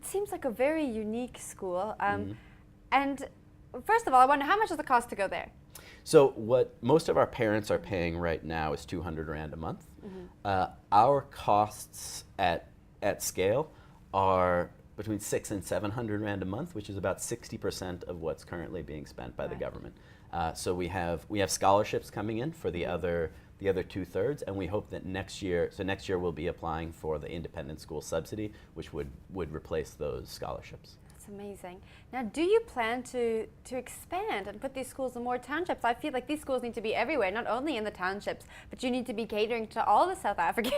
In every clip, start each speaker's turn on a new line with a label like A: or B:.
A: seems like a very unique school. And first of all, I wonder, how much does it cost to go there?
B: So what most of our parents are paying right now is 200 Rand a month. Our costs at scale are between 600 and 700 Rand a month, which is about 60% of what's currently being spent by the government. So we have scholarships coming in for the other 2/3, and we hope that next year we'll be applying for the independent school subsidy, which would replace those scholarships.
A: That's amazing. Now, do you plan to expand and put these schools in more townships? I feel like these schools need to be everywhere, not only in the townships, but you need to be catering to all the South Africans.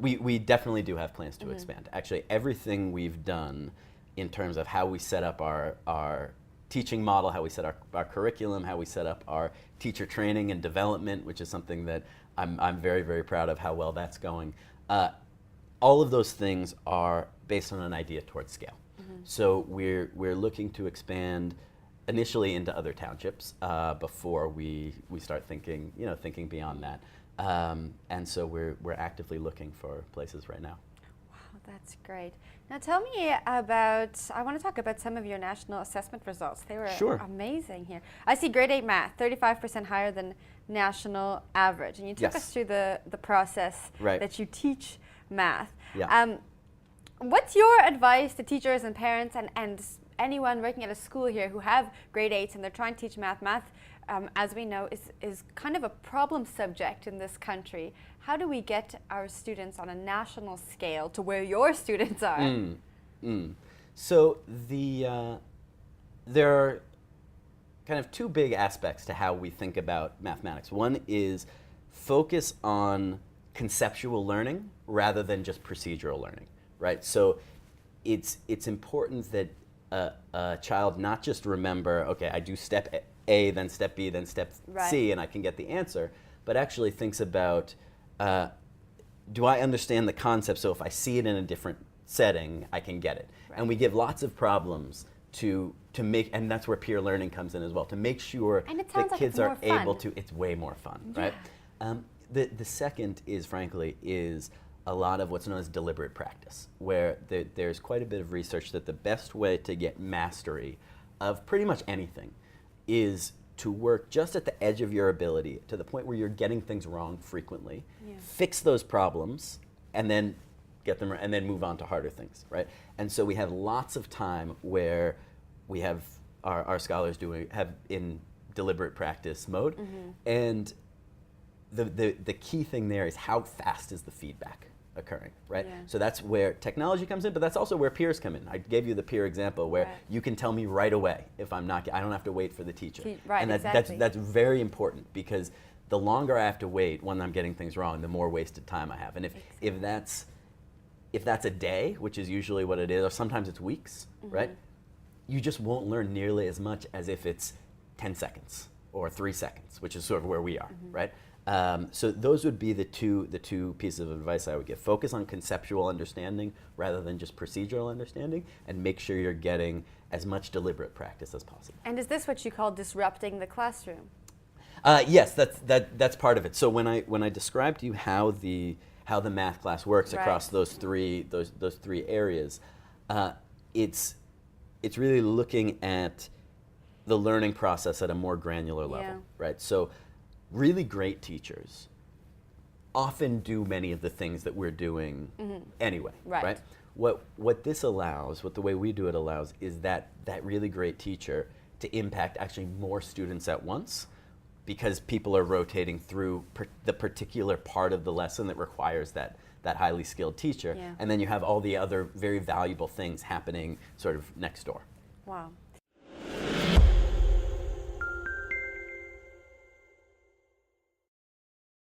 B: We definitely do have plans to expand. Actually, everything we've done in terms of how we set up our teaching model, how we set our curriculum, how we set up our teacher training and development, which is something that I'm very, very proud of how well that's going. All of those things are based on an idea towards scale. So we're looking to expand initially into other townships before we start thinking beyond that. And so we're actively looking for places right now.
A: That's great. Now tell me about, I want to talk about some of your national assessment results. They were amazing here. I see grade 8 math, 35% higher than national average. And you took us through the process that you teach math. What's your advice to teachers and parents and anyone working at a school here who have grade 8s and they're trying to teach math? Math, as we know, is kind of a problem subject in this country. How do we get our students on a national scale to where your students are?
B: So there are kind of two big aspects to how we think about mathematics. One is focus on conceptual learning rather than just procedural learning, right? So it's important that a child not just remember, okay, I do step A, then step B, then step C, and I can get the answer, but actually thinks about, do I understand the concept, so if I see it in a different setting, I can get it. And we give lots of problems to make, and that's where peer learning comes in as well, to make sure that kids are able to, it's way more fun, right? The second is, frankly, is a lot of what's known as deliberate practice, where there's quite a bit of research that the best way to get mastery of pretty much anything is to work just at the edge of your ability to the point where you're getting things wrong frequently, fix those problems, and then get them, and then move on to harder things, right? And so we have lots of time where we have our scholars have in deliberate practice mode, and the key thing there is how fast is the feedback occurring, right? So that's where technology comes in, but that's also where peers come in. I gave you the peer example where you can tell me right away if I'm not, I don't have to wait for the teacher. And that's very important, because the longer I have to wait when I'm getting things wrong, the more wasted time I have. And if that's a day, which is usually what it is, or sometimes it's weeks, right? You just won't learn nearly as much as if it's 10 seconds or 3 seconds, which is sort of where we are, right? So those would be the two pieces of advice I would give. Focus on conceptual understanding rather than just procedural understanding, and make sure you're getting as much deliberate practice as possible.
A: And is this what you call disrupting the classroom?
B: Yes, that's part of it. So when I described to you how the math class works across those three areas, it's really looking at the learning process at a more granular level, right? So really great teachers often do many of the things that we're doing anyway, right? What this allows, what the way we do it allows, is that really great teacher to impact actually more students at once, because people are rotating through the particular part of the lesson that requires that highly skilled teacher, and then you have all the other very valuable things happening sort of next door.
A: Wow.